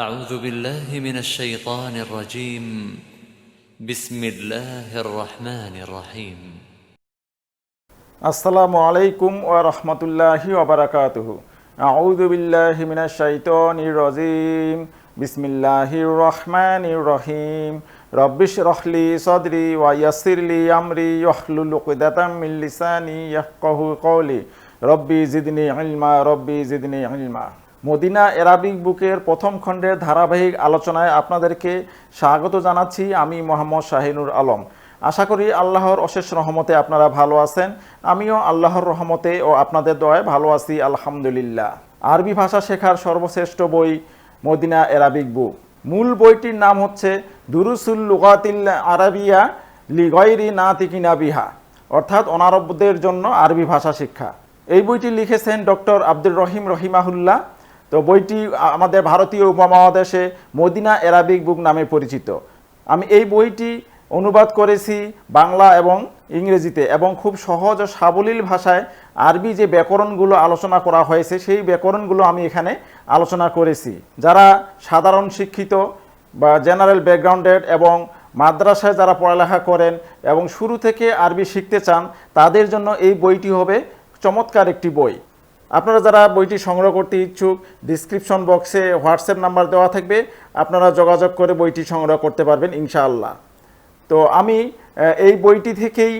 أعوذ بالله من الشيطان الرجيم بسم الله الرحمن الرحيم আসসালামু আলাইকুম ওয়া রাহমাতুল্লাহি ওয়া বারাকাতুহু আউযু বিল্লাহি মিনাশ শাইতানির রাজীম বিসমিল্লাহির রহমানির রহিম রব্বিশরাহ লি সাদরি ওয়া ইয়াসসির লি আমরি ওয়াহলুল উকদাতাম মিন লিসানি ইয়াফকাহু কওলি রব্বি জিদনি ইলমা মদিনা অ্যারাবিক বুকের প্রথম খণ্ডের ধারাবাহিক আলোচনায় আপনাদেরকে স্বাগত জানাচ্ছি। আমি মোহাম্মদ শাহিনুর আলম। আশা করি আল্লাহর অশেষ রহমতে আপনারা ভালো আছেন। আমিও আল্লাহর রহমতে ও আপনাদের দয়ায় ভালো আছি আলহামদুলিল্লাহ। আরবি ভাষা শেখার সর্বশ্রেষ্ঠ বই মদিনা অ্যারাবিক বুক। মূল বইটির নাম হচ্ছে দুরুসুল লুগাতিল আরাবিয়া লিগাইরি নাতিকিনা বিহা, অর্থাৎ অনারবদের জন্য আরবি ভাষা শিক্ষা। এই বইটি লিখেছেন ডক্টর আব্দুর রহিম রহিমাহুল্লাহ। তো বইটি আমাদের ভারতীয় উপমহাদেশে মদিনা অ্যারাবিক বুক নামে পরিচিত। আমি এই বইটি অনুবাদ করেছি বাংলা এবং ইংরেজিতে, এবং খুব সহজ ও সাবলীল ভাষায় আরবি যে ব্যাকরণগুলো আলোচনা করা হয়েছে সেই ব্যাকরণগুলো আমি এখানে আলোচনা করেছি। যারা সাধারণ শিক্ষিত বা জেনারেল ব্যাকগ্রাউন্ডের এবং মাদ্রাসায় যারা পড়ালেখা করেন এবং শুরু থেকে আরবি শিখতে চান, তাদের জন্য এই বইটি হবে চমৎকার একটি বই। আপনারা যারা বইটি সংগ্রহ করতে ইচ্ছুক, ডিসক্রিপশন বক্সে হোয়াটসঅ্যাপ নাম্বার দেওয়া থাকবে, আপনারা যোগাযোগ করে বইটি সংগ্রহ করতে পারবেন ইনশাআল্লাহ। তো আমি এই বইটি থেকেই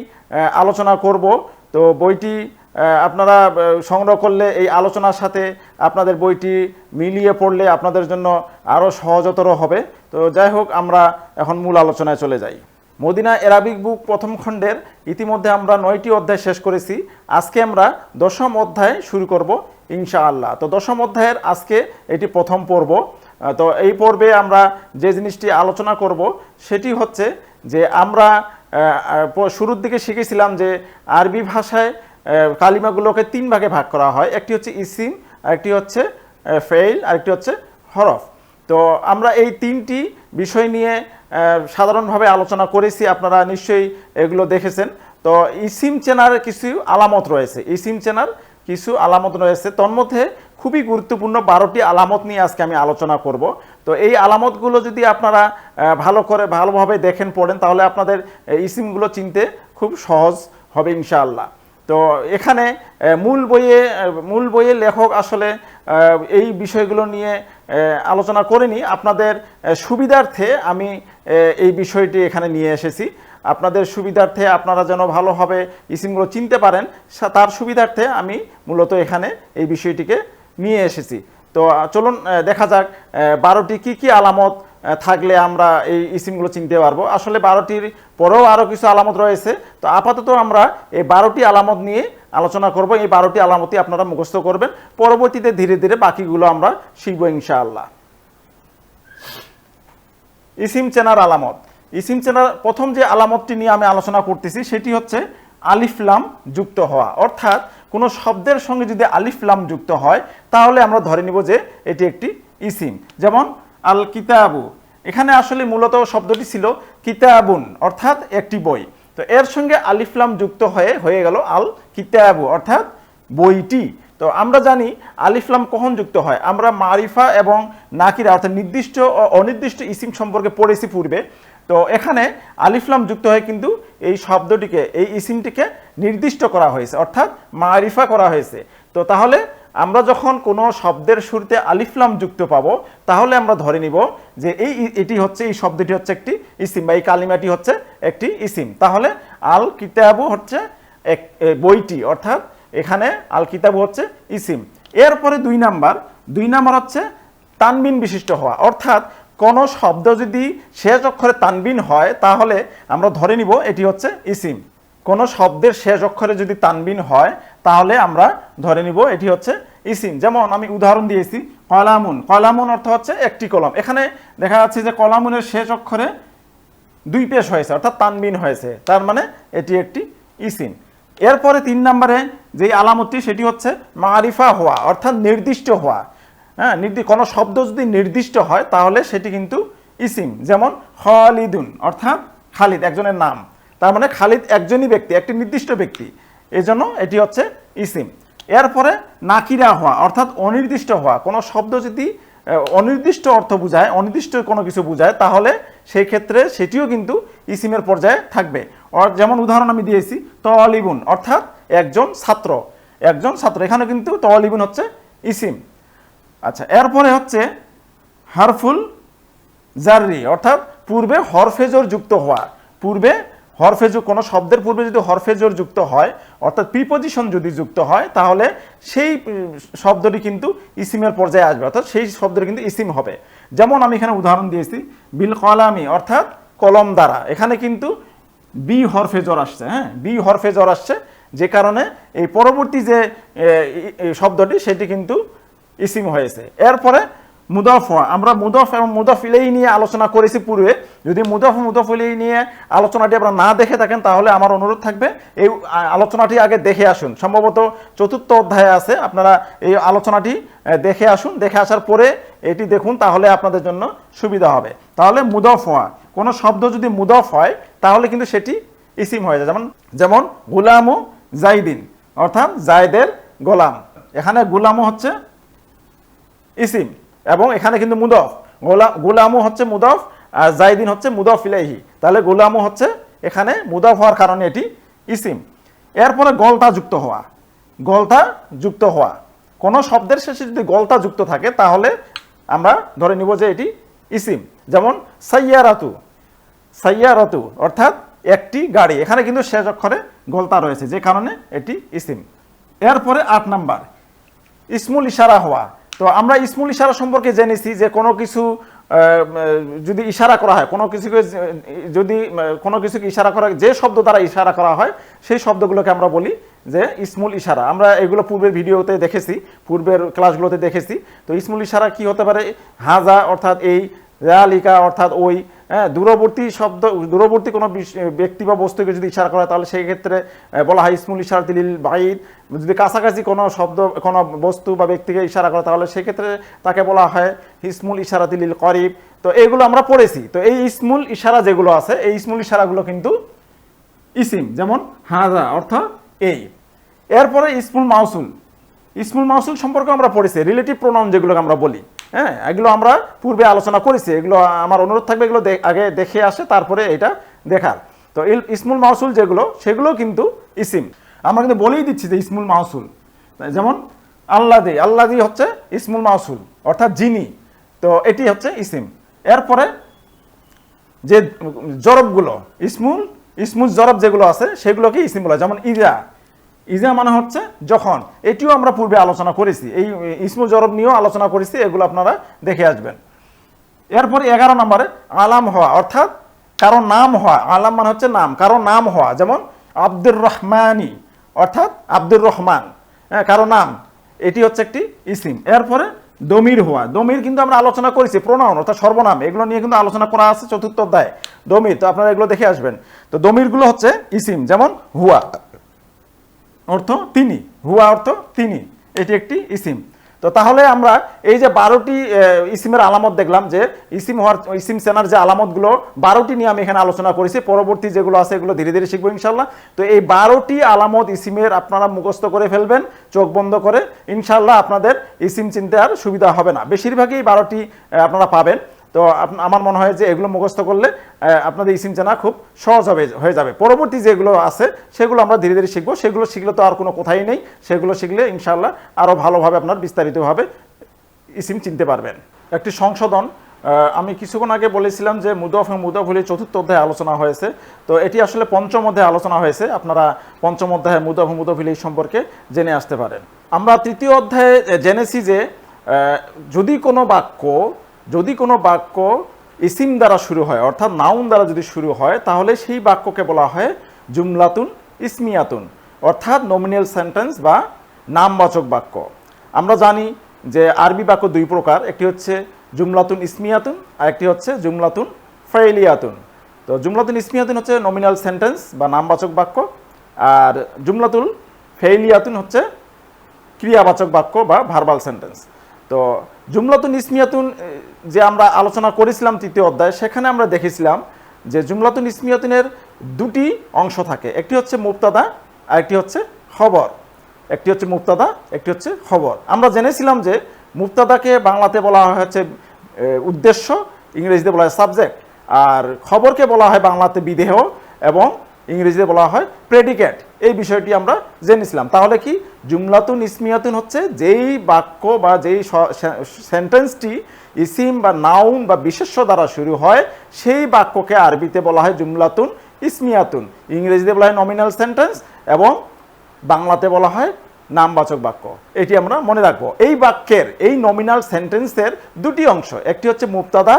আলোচনা করব। তো বইটি আপনারা সংগ্রহ করলে এই আলোচনার সাথে আপনাদের বইটি মিলিয়ে পড়লে আপনাদের জন্য আরও সহজতর হবে। তো যাই হোক, আমরা এখন মূল আলোচনায় চলে যাই। মদিনা অ্যারাবিক বুক প্রথম খণ্ডের ইতিমধ্যে আমরা 9টি অধ্যায় শেষ করেছি। আজকে আমরা 10ম অধ্যায় শুরু করব ইনশাআল্লাহ। তো 10ম অধ্যায়ের আজকে এটি প্রথম পর্ব। তো এই পর্বে আমরা যে জিনিসটি আলোচনা করব সেটি হচ্ছে যে আমরা শুরুর দিকে শিখেছিলাম যে আরবি ভাষায় কালিমাগুলোকে 3 ভাগে ভাগ করা হয়। একটি হচ্ছে ইসিম, আরেকটি হচ্ছে ফেইল, আরেকটি হচ্ছে হরফ। তো আমরা এই 3টি বিষয় নিয়ে সাধারণভাবে আলোচনা করেছি, আপনারা নিশ্চয়ই এগুলো দেখেছেন। তো ইসিম চেনার কিছু আলামত রয়েছে। তন্মধ্যে খুবই গুরুত্বপূর্ণ 12টি আলামত নিয়ে আজকে আমি আলোচনা করব। তো এই আলামতগুলো যদি আপনারা ভালোভাবে দেখেন, পড়েন, তাহলে আপনাদের ইসিমগুলো চিনতে খুব সহজ হবে ইনশাআল্লাহ। তো এখানে মূল বইয়ে লেখক আসলে এই বিষয়গুলো নিয়ে আলোচনা করেনি। আপনাদের সুবিধার্থে আমি এই বিষয়টি এখানে নিয়ে এসেছি। আপনাদের সুবিধার্থে আপনারা যেন ভালোভাবে ইসিমগুলো চিনতে পারেন, তার সুবিধার্থে আমি মূলত এখানে এই বিষয়টিকে নিয়ে এসেছি। তো চলুন দেখা যাক 12টি কি আলামত থাকলে আমরা এই ইসিমগুলো চিনতে পারবো। আসলে 12টির পরেও আরও কিছু আলামত রয়েছে। তো আপাতত আমরা এই 12টি আলামত নিয়ে আলোচনা করব। এই 12টি আলামতই আপনারা মুখস্থ করবেন, পরবর্তীতে ধীরে ধীরে বাকিগুলো আমরা শিখব ইনশাআল্লাহ। ইসিম চেনার আলামত। ইসিম চেনার প্রথম যে আলামতটি নিয়ে আমি আলোচনা করতেছি সেটি হচ্ছে আলিফ লাম যুক্ত হওয়া। অর্থাৎ কোনো শব্দের সঙ্গে যদি আলিফ লাম যুক্ত হয় তাহলে আমরা ধরে নিব যে এটি একটি ইসিম। যেমন আল কিতাবু, এখানে আসলে মূলত শব্দটি ছিল কিতাবুন, অর্থাৎ একটি বই। তো এর সঙ্গে আলিফ লাম যুক্ত হয়ে গেল আল কিতাবু, অর্থাৎ বইটি। তো আমরা জানি আলিফ লাম কখন যুক্ত হয়। আমরা মারিফা এবং নাকিরা অর্থাৎ নির্দিষ্ট ও অনির্দিষ্ট ইসিম সম্পর্কে পড়েছি পূর্বে। তো এখানে আলিফ লাম যুক্ত হয়ে কিন্তু এই শব্দটিকে, এই ইসিমটিকে নির্দিষ্ট করা হয়েছে, অর্থাৎ মারিফা করা হয়েছে। তো তাহলে আমরা যখন কোনো শব্দের শুরুতে আলিফ লাম যুক্ত পাবো, তাহলে আমরা ধরে নিব যে এই শব্দটি হচ্ছে একটি ইসিম, বা এই কালিমাটি হচ্ছে একটি ইসিম। তাহলে আল কিতাবু হচ্ছে বইটি, অর্থাৎ এখানে আল কিতাবু হচ্ছে ইসিম। এরপরে 2 নাম্বার হচ্ছে তানবিন বিশিষ্ট হওয়া। অর্থাৎ কোনো শব্দ যদি শেষ অক্ষরে তানবিন হয় তাহলে আমরা ধরে নিব এটি হচ্ছে ইসিম। কোনো শব্দের শেষ অক্ষরে যদি তানবিন হয় তাহলে আমরা ধরে নিব এটি হচ্ছে ইসিম। যেমন আমি উদাহরণ দিয়েছি, কলামুন অর্থ হচ্ছে একটি কলম। এখানে দেখা যাচ্ছে যে কলামুনের শেষ অক্ষরে 2 পেশ হয়েছে, অর্থাৎ তানবিন হয়েছে, তার মানে এটি একটি ইসিম। এরপরে 3 নম্বরে যে আলামতটি সেটি হচ্ছে মারিফা হওয়া, অর্থাৎ নির্দিষ্ট হওয়া। হ্যাঁ, কোনো শব্দ যদি নির্দিষ্ট হয় তাহলে সেটি কিন্তু ইসিম। যেমন খালিদুন, অর্থাৎ খালিদ একজনের নাম, তার মানে খালিদ একজনই ব্যক্তি, একটি নির্দিষ্ট ব্যক্তি, এজন্য এটি হচ্ছে ইসিম। এরপরে নাকিরা হওয়া, অর্থাৎ অনির্দিষ্ট হওয়া। কোনো শব্দ যদি অনির্দিষ্ট অর্থ বোঝায়, অনির্দিষ্ট কোনো কিছু বোঝায়, তাহলে সেই ক্ষেত্রে সেটিও কিন্তু ইসিমের পর্যায়ে থাকবে। যেমন উদাহরণ আমি দিয়েছি তলিবুন, অর্থাৎ একজন ছাত্র, একজন ছাত্র, এখানে কিন্তু তলিবুন হচ্ছে ইসিম। আচ্ছা, এরপরে হচ্ছে হারফুল জাররি, অর্থাৎ পূর্বে হরফেজর যুক্ত হওয়া। পূর্বে হরফেজর, কোনো শব্দের পূর্বে যদি হরফেজর যুক্ত হয়, অর্থাৎ প্রিপজিশন যদি যুক্ত হয়, তাহলে সেই শব্দটি কিন্তু ইসিমের পর্যায়ে আসবে, অর্থাৎ সেই শব্দটি কিন্তু ইসিম হবে। যেমন আমি এখানে উদাহরণ দিয়েছি বিল কলামি, অর্থাৎ কলম দ্বারা, এখানে কিন্তু বি হরফেজর আসছে, হ্যাঁ, বি হরফেজর আসছে, যে কারণে এই পরবর্তী যে শব্দটি সেটি কিন্তু ইসিম হয়েছে। এরপরে মুদাফ হওয়া, আমরা মুদাফ এবং মুদাফ ইলাইহি নিয়ে আলোচনা করেছি পূর্বে। যদি মুদাফ মুদাফ ইলাইহি নিয়ে আলোচনাটি আপনারা না দেখে থাকেন, তাহলে আমার অনুরোধ থাকবে এই আলোচনাটি আগে দেখে আসুন। সম্ভবত 4র্থ অধ্যায়ে আছে, আপনারা এই আলোচনাটি দেখে আসুন, দেখে আসার পরে এটি দেখুন, তাহলে আপনাদের জন্য সুবিধা হবে। তাহলে মুদাফ হওয়া, কোনো শব্দ যদি মুদাফ হয় তাহলে কিন্তু সেটি ইসিম হয়ে যায়। যেমন গুলামু জাইদিন, অর্থাৎ জায়দের গোলাম, এখানে গুলামু হচ্ছে ইসিম এবং এখানে কিন্তু মুদাফ, গুলামু হচ্ছে মুদাফ আর জাইদিন হচ্ছে মুদাফ ইলাইহি, তাহলে গুলামু হচ্ছে এখানে মুদাফ হওয়ার কারণে এটি ইসিম। এরপরে গলতা যুক্ত হওয়া, গলতা যুক্ত হওয়া, কোনো শব্দের শেষে যদি গলতা যুক্ত থাকে তাহলে আমরা ধরে নিব যে এটি ইসিম। যেমন সাইয়ারাতু, সাইয়ারাতু অর্থাৎ একটি গাড়ি, এখানে কিন্তু শেষ অক্ষরে গলতা রয়েছে, যে কারণে এটি ইসিম। এরপরে 8 নাম্বার ইসমুল ইশারা হওয়া। তো আমরা ইসমুল ইশারা সম্পর্কে জেনেছি যে কোনো কিছু যদি ইশারা করা হয়, কোনো কিছুকে যদি কোনো কিছুকে ইশারা করা, যে শব্দ দ্বারা ইশারা করা হয় সেই শব্দগুলোকে আমরা বলি যে ইসমুল ইশারা। আমরা এগুলো পূর্বের ভিডিওতে দেখেছি, পূর্বের ক্লাসগুলোতে দেখেছি। তো ইসমুল ইশারা কি হতে পারে? হাজা অর্থাৎ এই, যালিকা অর্থাৎ ওই, হ্যাঁ, দূরবর্তী শব্দ, দূরবর্তী কোনো ব্যক্তি বা বস্তুকে যদি ইশারা করা হয় তাহলে সেই ক্ষেত্রে বলা হয় ইসমুল ইশারাতি লিল বাঈদ। যদি কাছাকাছি কোনো শব্দ, কোনো বস্তু বা ব্যক্তিকে ইশারা করে তাহলে সেক্ষেত্রে তাকে বলা হয় ইসমুল ইশারাতি লিল করিব। তো এইগুলো আমরা পড়েছি। তো এই ইসমুল ইশারা যেগুলো আছে, এই ইসমুল ইশারাগুলো কিন্তু ইসিম। যেমন হাজা অর্থ এই। এরপরে ইসমুল মাউসুল, ইসমুল মাউসুল সম্পর্কে আমরা পড়েছি, রিলেটিভ প্রোনাউন যেগুলোকে আমরা বলি, হ্যাঁ, এগুলো আমরা পূর্বে আলোচনা করেছি। এগুলো আমার অনুরোধ থাকবে এগুলো আগে দেখে আসে তারপরে এটা দেখার। তো ইসমুল মাউসুল যেগুলো, সেগুলো কিন্তু ইসিম। আমরা কিন্তু বলেই দিচ্ছি যে ইসমুল মাউসুল। যেমন আল্লাদি, আল্লাদি হচ্ছে ইসমুল মাউসুল অর্থাৎ যিনি, তো এটি হচ্ছে ইসিম। এরপরে যে জরবগুলো, ইসমুল জরব যেগুলো আছে সেগুলোকে ইসিম বলা, যেমন ইজা, ইজা মানে হচ্ছে যখন, এটিও আমরা পূর্বে আলোচনা করেছি, এই ইসমুল জরব নিয়েও আলোচনা করেছি, এগুলো আপনারা দেখে আসবেন। এরপরে 11 নম্বরে আলাম হওয়া, অর্থাৎ কারো নাম হওয়া। আলাম মানে হচ্ছে নাম, কারো নাম হওয়া। যেমন আব্দুর রহমানি অর্থাৎ আব্দুর রহমান, হ্যাঁ, কারো নাম, এটি হচ্ছে একটি ইসিম। এরপরে দমির হওয়া, দমির কিন্তু আমরা আলোচনা করেছি, প্রোনাউন অর্থাৎ সর্বনাম, এগুলো নিয়ে কিন্তু আলোচনা করা আছে 4র্থ অধ্যায়ে। দমির, তো আপনারা এগুলো দেখে আসবেন। তো দমিরগুলো হচ্ছে ইসিম। যেমন হুয়া অর্থ তিনি, হুয়া অর্থ তিনি, এটি একটি ইসিম। তো তাহলে আমরা এই যে 12টি ইসিমের আলামত দেখলাম, যে ইসিম হওয়ার, ইসিম চেনার যে আলামতগুলো 12টি নিয়ে আমি এখানে আলোচনা করেছি। পরবর্তী যেগুলো আছে এগুলো ধীরে ধীরে শিখবো ইনশাল্লাহ। তো এই 12টি আলামত ইসিমের আপনারা মুখস্থ করে ফেলবেন চোখ বন্ধ করে, ইনশাল্লাহ আপনাদের ইসিম চিনতে আর সুবিধা হবে না। বেশিরভাগই 12টি আপনারা পাবেন। তো আমার মনে হয় যে এগুলো মুখস্থ করলে আপনাদের ইসিম চেনা খুব সহজ হয়ে যাবে। পরবর্তী যেগুলো আছে সেগুলো আমরা ধীরে ধীরে শিখবো। সেগুলো শিখলে তো আর কোনো কথাই নেই, সেগুলো শিখলে ইনশাআল্লাহ আরও ভালোভাবে আপনার বিস্তারিতভাবে ইসিম চিনতে পারবেন। একটি সংশোধন, আমি কিছুক্ষণ আগে বলেছিলাম যে মুদাফ এবং মুদাফ ইলাইহি 4র্থ অধ্যায়ে আলোচনা হয়েছে, তো এটি আসলে 5ম অধ্যায়ে আলোচনা হয়েছে। আপনারা 5ম অধ্যায়ে মুদাফ এবং মুদাফ ইলাইহি সম্পর্কে জেনে আসতে পারেন। আমরা 3য় অধ্যায়ে জেনেছি যে যদি কোনো বাক্য ইসিম দ্বারা শুরু হয়, অর্থাৎ নাউন দ্বারা যদি শুরু হয়, তাহলে সেই বাক্যকে বলা হয় জুমলাতুন ইসমিয়াতুন, অর্থাৎ নমিনাল সেন্টেন্স বা নামবাচক বাক্য। আমরা জানি যে আরবি বাক্য 2 প্রকার, একটি হচ্ছে জুমলাতুন ইসমিয়াতুন আর একটি হচ্ছে জুমলাতুন ফাইলিয়াতুন। তো জুমলাতুন ইসমিয়াতুন হচ্ছে নমিনাল সেন্টেন্স বা নামবাচক বাক্য, আর জুমলাতুল ফাইলিয়াতুন হচ্ছে ক্রিয়াবাচক বাক্য বা ভার্বাল সেন্টেন্স। তো জুমলাতুন ইসমিয়াতুন যে আমরা আলোচনা করেছিলাম 3য় অধ্যায়ে, সেখানে আমরা দেখেছিলাম যে জুমলাতুন ইসমিয়াতুনের 2টি অংশ থাকে, একটি হচ্ছে মুবতাদা আর একটি হচ্ছে খবর। একটি হচ্ছে মুবতাদা, একটি হচ্ছে খবর। আমরা জেনেছিলাম যে মুবতাদাকে বাংলাতে বলা হয় হচ্ছে উদ্দেশ্য, ইংরেজিতে বলা হয় সাবজেক্ট, আর খবরকে বলা হয় বাংলাতে বিধেয় এবং ইংরেজিতে বলা হয় প্রেডিকেট। এই বিষয়টি আমরা জেনেছিলাম। তাহলে কি জুমলাতুন ইসমিয়াতুন হচ্ছে যেই বাক্য বা যেই সেন্টেন্সটি ইসিম বা নাউন বা বিশেষ্য দ্বারা শুরু হয় সেই বাক্যকে আরবিতে বলা হয় জুমলাতুন ইসমিয়াতুন, ইংরেজিতে বলা হয় নমিনাল সেন্টেন্স এবং বাংলাতে বলা হয় নামবাচক বাক্য। এটি আমরা মনে রাখবো। এই বাক্যের এই নমিনাল সেন্টেন্সের দুটি অংশ, একটি হচ্ছে মুবতাদা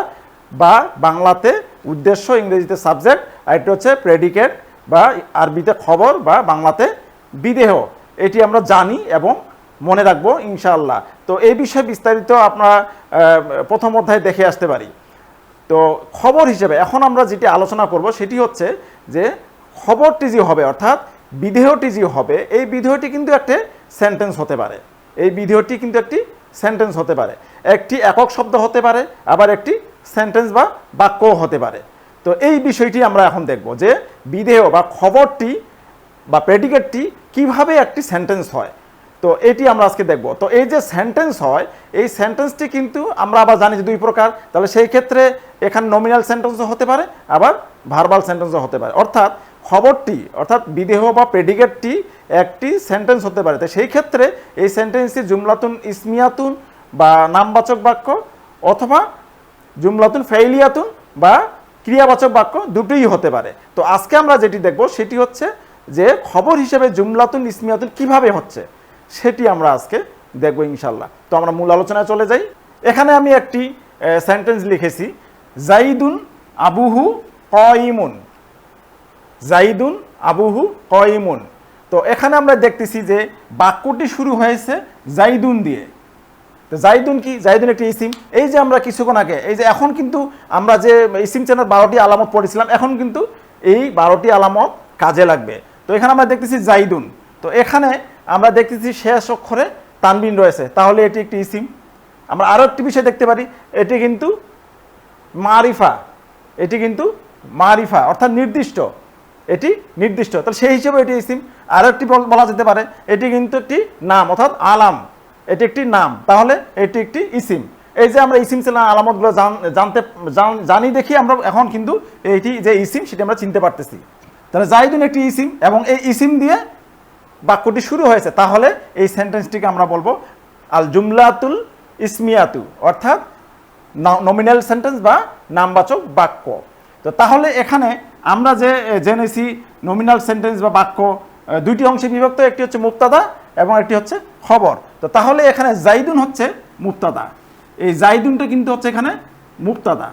বা বাংলাতে উদ্দেশ্য, ইংরেজিতে সাবজেক্ট, আর একটি হচ্ছে প্রেডিকেট বা আরবিতে খবর বা বাংলাতে বিদেহ। এটি আমরা জানি এবং মনে রাখবো ইনশাআল্লাহ। তো এই বিষয়ে বিস্তারিত আপনারা প্রথম অধ্যায়ে দেখে আসতে পারি। তো খবর হিসেবে এখন আমরা যেটি আলোচনা করব সেটি হচ্ছে যে খবরটি যে হবে অর্থাৎ বিধেয়টি যে হবে, এই বিধেয়টি কিন্তু একটি সেন্টেন্স হতে পারে। এই বিধেয়টি কিন্তু একটি সেন্টেন্স হতে পারে, একটি একক শব্দ হতে পারে, আবার একটি সেন্টেন্স বা বাক্যও হতে পারে। তো এই বিষয়টি আমরা এখন দেখব যে বিধেয় বা খবরটি বা প্রেডিকেটটি কিভাবে একটি সেন্টেন্স হয়। তো এটি আমরা আজকে দেখব। তো এই যে সেন্টেন্স হয়, এই সেন্টেন্সটি কিন্তু আমরা আবার জানি যে দুই প্রকার। তাহলে সেই ক্ষেত্রে এখানে নমিনাল সেন্টেন্সও হতে পারে, আবার ভার্বাল সেন্টেন্সও হতে পারে। অর্থাৎ খবরটি অর্থাৎ বিদেহ বা প্রেডিকেটটি একটি সেন্টেন্স হতে পারে। তো সেই ক্ষেত্রে এই সেন্টেন্সটি জুমলাতুন ইসমিয়াতুন বা নামবাচক বাক্য অথবা জুমলাতুন ফাইলিয়াতুন বা ক্রিয়াবাচক বাক্য দুটোই হতে পারে। তো আজকে আমরা যেটি দেখব সেটি হচ্ছে যে খবর হিসেবে জুমলাতুন ইসমিয়াতুন কিভাবে হচ্ছে সেটি আমরা আজকে দেখব ইনশাল্লাহ। তো আমরা মূল আলোচনায় চলে যাই। এখানে আমি একটি সেন্টেন্স লিখেছি, জাইদুন আবুহু কয়িমুন। জাইদুন আবুহু কয়িমুন। তো এখানে আমরা দেখতেছি যে বাক্যটি শুরু হয়েছে জাইদুন দিয়ে। তো জাইদুন কি? জাইদুন একটি ইসিম। এই যে আমরা কিছুক্ষণ আগে এই যে এখন কিন্তু আমরা যে ইসিম চেনার 12টি আলামত পড়েছিলাম, এখন কিন্তু এই 12টি আলামত কাজে লাগবে। তো এখানে আমরা দেখতেছি জাইদুন। তো এখানে আমরা দেখতেছি শেষ অক্ষরে তানবিন রয়েছে, তাহলে এটি একটি ইসিম। আমরা আরও একটি বিষয় দেখতে পারি, এটি কিন্তু মারিফা। এটি কিন্তু মারিফা অর্থাৎ নির্দিষ্ট, এটি নির্দিষ্ট। তাহলে সেই হিসেবে এটি ইসিম। আরও একটি বলা যেতে পারে, এটি কিন্তু একটি নাম অর্থাৎ আলাম, এটি একটি নাম, তাহলে এটি একটি ইসিম। এই যে আমরা ইসিম চেনা আলামতগুলো জানি দেখি আমরা এখন কিন্তু এইটি যে ইসিম সেটি আমরা চিনতে পারতেছি। তাহলে জাইদুন একটি ইসিম এবং এই ইসিম দিয়ে বাক্যটি শুরু হয়েছে, তাহলে এই সেন্টেন্সটিকে আমরা বলবো আল জুমলাতুল ইসমিয়াতু অর্থাৎ নমিনাল সেন্টেন্স বা নামবাচক বাক্য। তো তাহলে এখানে আমরা যে জেনেছি নমিনাল সেন্টেন্স বা বাক্য দুইটি অংশে বিভক্ত, একটি হচ্ছে মুবতাদা এবং একটি হচ্ছে খবর। তো তাহলে এখানে জাইদুন হচ্ছে মুবতাদা, এই জাইদুনটা কিন্তু হচ্ছে এখানে মুবতাদা।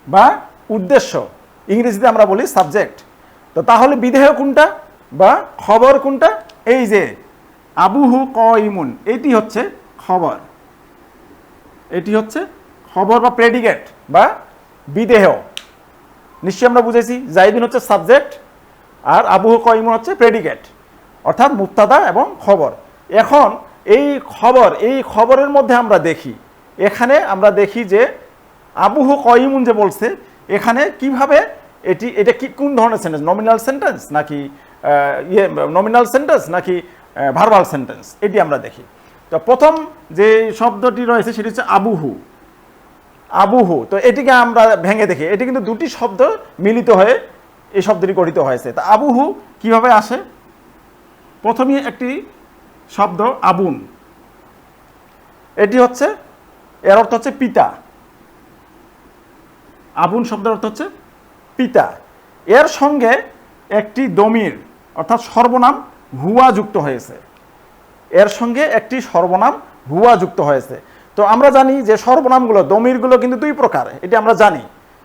বা উদ্দেশ্য, ইংরেজিতে আমরা বলি সাবজেক্ট। তো তাহলে বিধেয় কোনটা বা খবর কোনটা? এই যে আবুহু কয়িমুন, এটি হচ্ছে খবর, এটি হচ্ছে খবর বা প্রেডিকেট বা বিধেয়। নিশ্চয়ই আমরা বুঝেছি জাইদুন হচ্ছে সাবজেক্ট আর আবুহু কয়িমুন হচ্ছে প্রেডিকেট অর্থাৎ মুবতাদা এবং খবর। এখন এই খবরের মধ্যে আমরা দেখি, এখানে আমরা দেখি যে আবুহু কয়িমুন যে বলছে, এখানে কিভাবে এটা কি কোন ধরনের সেন্টেন্স, নমিনাল সেন্টেন্স নাকি নমিনাল সেন্টেন্স নাকি ভার্বাল সেন্টেন্স, এটি আমরা দেখি। তো প্রথম যে শব্দটি রয়েছে সেটি হচ্ছে আবুহু। আবুহু, তো এটিকে আমরা ভেঙে দেখি, এটি কিন্তু দুটি শব্দ মিলিত হয়ে এই শব্দটি গঠিত হয়েছে। তা আবুহু কিভাবে আসে? প্রথমেই একটি শব্দ আবুন, এটি হচ্ছে এর অর্থ হচ্ছে পিতা। আবুন শব্দের অর্থ হচ্ছে পিতা। এর সঙ্গে একটি দমির অর্থাৎ সর্বনাম হুয়া যুক্ত হয়েছে, এর সঙ্গে একটি সর্বনাম হুয়া যুক্ত হয়েছে। তো আমরা জানি যে সর্বনামগুলো দমিরগুলো কিন্তু দুই প্রকার, এটি আমরা জানি।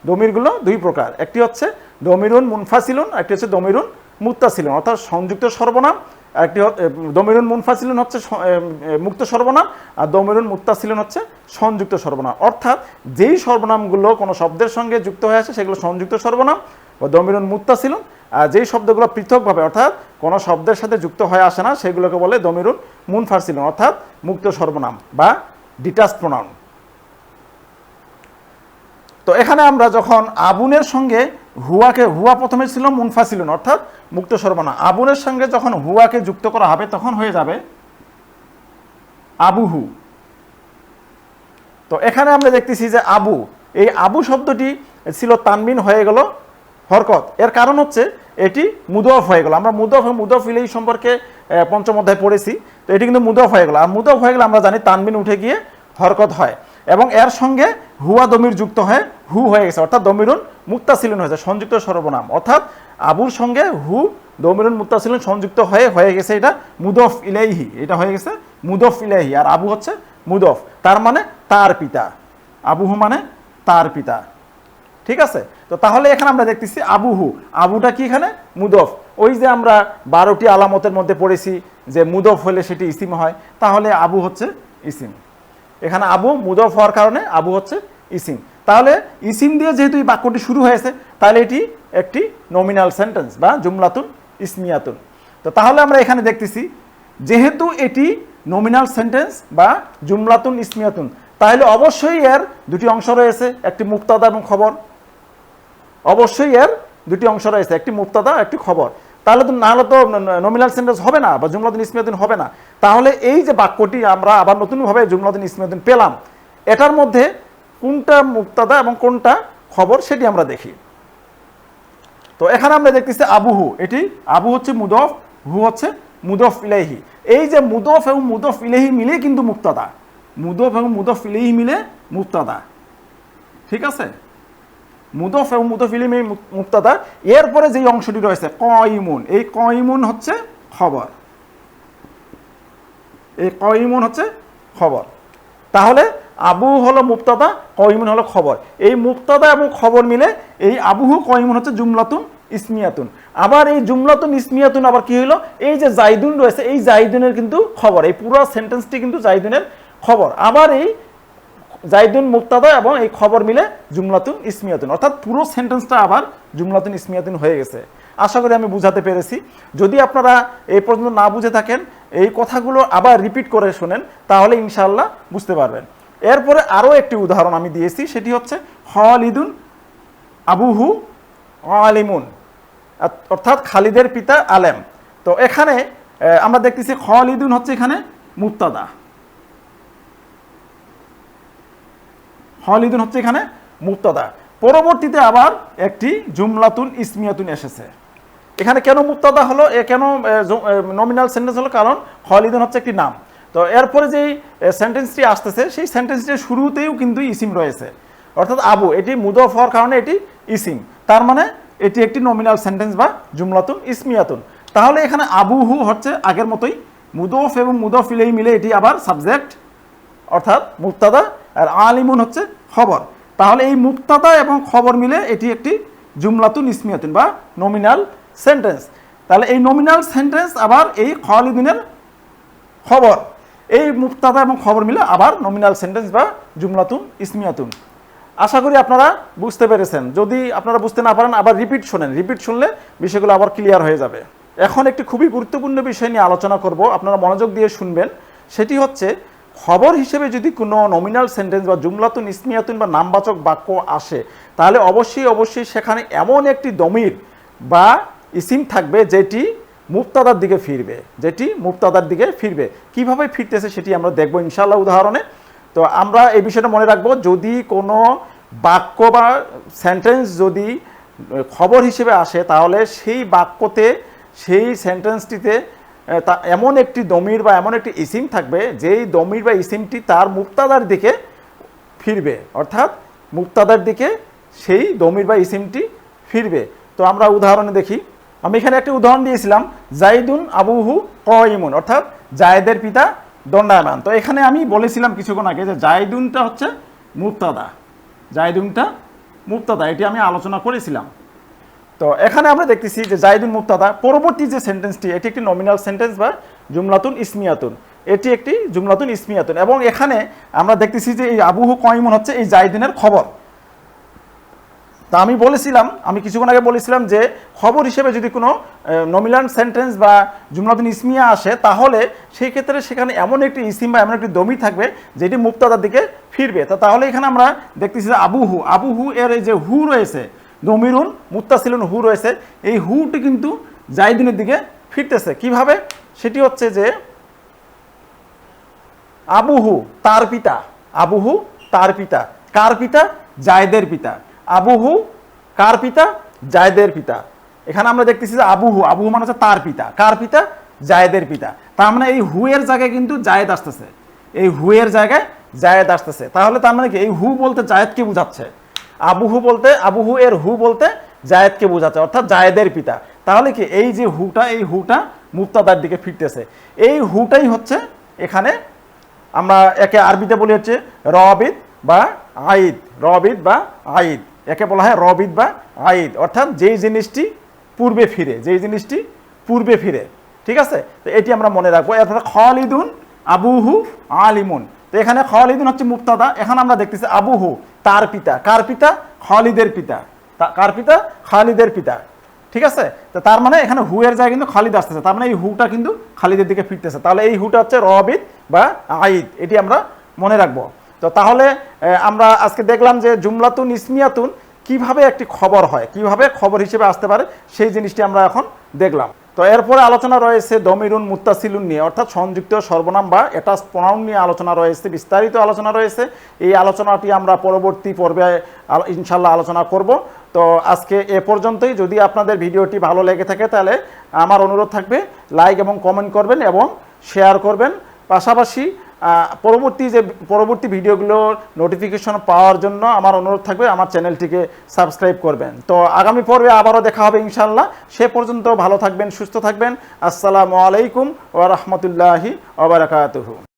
দমিরগুলো দুই প্রকার, একটি হচ্ছে দমিরুন মুনফাসিলুন, একটি হচ্ছে দমিরুন মুত্তাসিলুন অর্থাৎ সংযুক্ত সর্বনাম। একটি দমিরুন মুনফাসিলুন হচ্ছে মুক্ত সর্বনাম আর দমিরুন মুত্তাসিলুন হচ্ছে সংযুক্ত সর্বনাম। অর্থাৎ যেই সর্বনামগুলো কোনো শব্দের সঙ্গে যুক্ত হয়ে আসে সেগুলো সংযুক্ত সর্বনাম বা দমিরুন মুত্তাসিলুন, আর যেই শব্দগুলো পৃথকভাবে অর্থাৎ কোনো শব্দের সাথে যুক্ত হয়ে আসে না সেগুলোকে বলে দমিরুন মুনফাসিলুন অর্থাৎ মুক্ত সর্বনাম বা ডিটাচ প্রোনাউন। তো এখানে আমরা যখন আবুনের সঙ্গে হুয়া প্রথমে ছিল মুনফাসিলুন অর্থাৎ মুক্ত সর্বনাম। আবুনের সঙ্গে যখন হুয়াকে যুক্ত করা হবে তখন হয়ে যাবে আবুহু। তো এখানে আমরা দেখতেছি যে আবু, এই আবু শব্দটি ছিল তানবিন হয়ে গেল হরকত। এর কারণ হচ্ছে এটি মুদফ হয়ে গেল। আমরা মুদফ এবং মুদফ ইলাইহি সম্পর্কে পঞ্চম অধ্যায়ে পড়েছি। তো এটি কিন্তু মুদফ হয়ে গেল, আর মুদফ হয়ে গেলে আমরা জানি তানবিন উঠে গিয়ে হরকত হয়, এবং এর সঙ্গে হুয়া দমির যুক্ত হয়ে হু হয়ে গেছে, অর্থাৎ দমিরুন মুত্তাসিলুন হয়েছে, সংযুক্ত সর্বনাম। অর্থাৎ আবুর সঙ্গে হু দমিরুন মুত্তাসিলুন সংযুক্ত হয়ে গেছে এটা মুদফ ইলাইহি, এটা হয়ে গেছে মুদফ ইলাইহি। আর আবু হচ্ছে মুদফ, তার মানে তার পিতা। আবুহু মানে তার পিতা, ঠিক আছে। তো তাহলে এখানে আমরা দেখতেছি আবুহু, আবুটা কি এখানে মুদফ। ওই যে আমরা 12টি আলামতের মধ্যে পড়েছি যে মুদফ হলে সেটি ইসিম হয়, তাহলে আবু হচ্ছে ইসিম। এখানে আবু মুদফ হওয়ার কারণে আবু হচ্ছে ইসিম। তাহলে ইসিম দিয়ে যেহেতু এই বাক্যটি শুরু হয়েছে, তাহলে এটি একটি নমিনাল সেন্টেন্স বা জুমলাতুন ইসমিয়াতুন। তো তাহলে আমরা এখানে দেখতেছি যেহেতু এটি নমিনাল সেন্টেন্স বা জুমলাতুন ইসমিয়াতুন, তাহলে অবশ্যই এর দুটি অংশ রয়েছে, একটি মুক্তাদা এবং খবর। অবশ্যই এর দুটি অংশ রয়েছে, একটি মুক্তাদা একটি খবর। তাহলে তো নাহলে তো নমিনাল সেন্টেন্স হবে না বা জুমলাতুন ইসমিয়াতুন হবে না। তাহলে এই যে বাক্যটি আমরা আবার নতুনভাবে জুমলাতুন ইসমিয়াতুন পেলাম, এটার মধ্যে কোনটা মুক্তাদা এবং কোনটা খবর সেটি আমরা দেখি। তো এখানে আমরা দেখতেছি আবুহু, এটি আবু হচ্ছে মুদফ, হু হচ্ছে মুদফ ইলাইহি। এই যে মুদফ এবং মুদফ ইলাইহি মিলে কিন্তু মুক্তাদা, মুদফ এবং মুদফ ইলাইহি মিলে মুক্তাদা, ঠিক আছে। মুদফ এবং মুদফ ইলাইহি মুক্তাদা। এরপরে যেই অংশটি রয়েছে কয়িমুন, এই কয়িমুন হচ্ছে খবর, এই কয়িমুন হচ্ছে খবর। তাহলে আবু হলো মুক্তাদা, কয়িমুন হলো খবর। এই মুক্তাদা এবং খবর মিলে এই আবুহু কয়িমুন হচ্ছে জুমলাতুন ইসমিয়াতুন। আবার এই জুমলাতুন ইসমিয়াতুন আবার কি হলো, এই যে জাইদুন রয়েছে, এই জাইদুনের কিন্তু খবর, এই পুরো সেন্টেন্সটি কিন্তু জাইদুনের খবর। আবার এই জাইদুন মুক্তাদা এবং এই খবর মিলে জুমলাতুন ইসমিয়াতুন, অর্থাৎ পুরো সেন্টেন্সটা আবার জুমলাতুন ইসমিয়াতুন হয়ে গেছে। আশা করি আমি বুঝাতে পেরেছি। যদি আপনারা এই পর্যন্ত না বুঝে থাকেন, এই কথাগুলো আবার রিপিট করে শোনেন, তাহলে ইনশাআল্লাহ বুঝতে পারবেন। এরপরে আরও একটি উদাহরণ আমি দিয়েছি, সেটি হচ্ছে খালিদুন আবুহু আলিমুন, অর্থাৎ খালিদের পিতা আলেম। তো এখানে আমরা দেখতেছি খালিদুন হচ্ছে এখানে মুক্তাদা, খালিদুন হচ্ছে এখানে মুক্তাদা। পরবর্তীতে আবার একটি জুমলাতুন ইসমিয়াতুন এসেছে। এখানে কেন মুক্তাদা হলো, কেন নমিনাল সেন্টেন্স হলো, কারণ খালিদুন হচ্ছে একটি নাম। তো এরপরে যেই সেন্টেন্সটি আসতেছে, সেই সেন্টেন্সটির শুরুতেও কিন্তু ইসিম রয়েছে, অর্থাৎ আবু, এটি মুদফ হওয়ার কারণে এটি ইসিম, তার মানে এটি একটি নমিনাল সেন্টেন্স বা জুমলাতুন ইসমিয়াতুন। তাহলে এখানে আবুহু হচ্ছে আগের মতোই মুদফ এবং মুদফ ইলাইহি মিলে এটি আবার সাবজেক্ট, অর্থাৎ মুক্তাদা, আর আলিমুন হচ্ছে খবর। তাহলে এই মুক্তাদা এবং খবর মিলে এটি একটি জুমলাতুন ইসমিয়াতুন বা নমিনাল সেন্টেন্স। তাহলে এই নমিনাল সেন্টেন্স আবার এই খালিদুনের খবর, এই মুক্তাদা এবং খবর মিলে আবার নমিনাল সেন্টেন্স বা জুমলাতুন ইসমিয়াতুন। আশা করি আপনারা বুঝতে পেরেছেন। যদি আপনারা বুঝতে না পারেন, আবার রিপিট শোনেন, রিপিট শুনলে বিষয়গুলো আবার ক্লিয়ার হয়ে যাবে। এখন একটি খুবই গুরুত্বপূর্ণ বিষয় নিয়ে আলোচনা করব, আপনারা মনোযোগ দিয়ে শুনবেন। সেটি হচ্ছে খবর হিসেবে যদি কোনো নমিনাল সেন্টেন্স বা জুমলাতুন ইসমিয়াতুন বা নামবাচক বাক্য আসে, তাহলে অবশ্যই সেখানে এমন একটি দমির বা ইসিম থাকবে যেটি মুক্তাদার দিকে ফিরবে, যেটি মুক্তাদার দিকে ফিরবে। কিভাবে ফিরতেছে সেটি আমরা দেখব ইনশাআল্লাহ উদাহরণে। তো আমরা এই বিষয়টা মনে রাখবো, যদি কোনো বাক্য বা সেন্টেন্স যদি খবর হিসেবে আসে, তাহলে সেই বাক্যতে, সেই সেন্টেন্সটিতে এমন একটি দমির বা এমন একটি ইসিম থাকবে, যেই দমির বা ইসিমটি তার মুক্তাদার দিকে ফিরবে, অর্থাৎ মুক্তাদার দিকে সেই দমির বা ইসিমটি ফিরবে। তো আমরা উদাহরণে দেখি। আমি এখানে একটি উদাহরণ দিয়েছিলাম, জাইদুন আবুহু কয়িমুন, অর্থাৎ জায়েদের পিতা দণ্ডায়মান। তো এখানে আমি বলেছিলাম কিছুক্ষণ আগে যে জাইদুনটা হচ্ছে মুক্তাদা, জাইদুনটা মুক্তাদা, এটি আমি আলোচনা করেছিলাম। তো এখানে আমরা দেখতেছি যে জাইদুন মুক্তাদা। পরবর্তী যে সেন্টেন্সটি, এটি একটি নমিনাল সেন্টেন্স বা জুমলাতুন ইসমিয়াতুন, এটি একটি জুমলাতুন ইসমিয়াতুন। এবং এখানে আমরা দেখতেছি যে এই আবুহু কয়িমুন হচ্ছে এই জাইদুনের খবর। তা আমি কিছুক্ষণ আগে বলেছিলাম যে খবর হিসেবে যদি কোনো নমিনাল সেন্টেন্স বা জুমলাতুন ইসমিয়া আসে, তাহলে সেই ক্ষেত্রে সেখানে এমন একটি ইসিম বা এমন একটি দমি থাকবে যেটি মুক্তাদার দিকে ফিরবে। তাহলে এখানে আমরা দেখতেছি যে আবুহু এর এই যে হু রয়েছে, দমিরুন মুত্তাসিলুন হু রয়েছে, এই হুটি কিন্তু জাইদুনের দিকে ফিরতেছে। কিভাবে? সেটি হচ্ছে যে আবুহু তার পিতা, আবুহু তার পিতা, কার পিতা? জায়দের পিতা। আবুহু কার পিতা? জায়দের পিতা। এখানে আমরা দেখতেছি যে আবুহু, আবুহু মানে হচ্ছে তার পিতা, কার পিতা? জায়েদের পিতা। তার মানে এই হু এর জায়গায় কিন্তু জায়েদ আসতেছে, এই হু এর জায়গায় জায়েদ আসতেছে। তাহলে তার মানে কি এই হু বলতে জায়েদকে বোঝাচ্ছে, আবুহু বলতে, আবুহু এর হু বলতে জায়েদকে বোঝাচ্ছে, অর্থাৎ জায়েদের পিতা। তাহলে কি এই যে হুটা, এই হুটা মুবতাদার দিকে ফিরতেছে। এই হুটাই হচ্ছে এখানে আমরা একে আরবিতে বলি হচ্ছে রবিদ বা আইদ, রবিদ বা আইদ, একে বলা হয় রবিদ বা আইদ, অর্থাৎ যেই জিনিসটি পূর্বে ফিরে, যেই জিনিসটি পূর্বে ফিরে। ঠিক আছে, তো এটি আমরা মনে রাখবো। এরপরে খালিদুন আবুহু আলিমুন, তো এখানে খালিদুন হচ্ছে মুবতাদা। এখন আমরা দেখতেছি আবুহু তার পিতা, কার পিতা? খালিদের পিতা। কার পিতা? খালিদের পিতা। ঠিক আছে, তো তার মানে এখানে হু এর জায়গায় কিন্তু খালিদ আসতেছে, তার মানে এই হুটা কিন্তু খালিদের দিকে ফিরতেছে। তাহলে এই হুটা হচ্ছে রবিদ বা আইদ, এটি আমরা মনে রাখবো। তো তাহলে আমরা আজকে দেখলাম যে জুমলাতুন ইসমিয়াতুন কিভাবে একটি খবর হয়, কিভাবে খবর হিসেবে আসতে পারে, সেই জিনিসটি আমরা এখন দেখলাম। তো এরপরে আলোচনা রয়েছে দমিরুন মুত্তাসিলুন নিয়ে, অর্থাৎ সংযুক্ত সর্বনাম বা অ্যাটাচ প্রোনাউন নিয়ে আলোচনা রয়েছে, বিস্তারিত আলোচনা রয়েছে। এই আলোচনাটি আমরা পরবর্তী পর্বে ইনশাল্লাহ আলোচনা করব। তো আজকে এ পর্যন্তই। যদি আপনাদের ভিডিওটি ভালো লেগে থাকে তাহলে আমার অনুরোধ থাকবে লাইক এবং কমেন্ট করবেন এবং শেয়ার করবেন। পাশাপাশি পরবর্তী ভিডিওগুলোর নোটিফিকেশন পাওয়ার জন্য আমার অনুরোধ থাকবে আমার চ্যানেলটিকে সাবস্ক্রাইব করবেন। তো আগামী পর্বে আবারও দেখা হবে ইনশাল্লাহ। সে পর্যন্ত ভালো থাকবেন, সুস্থ থাকবেন। আসসালামু আলাইকুম ওয়া রাহমাতুল্লাহি ওয়া বারাকাতুহু।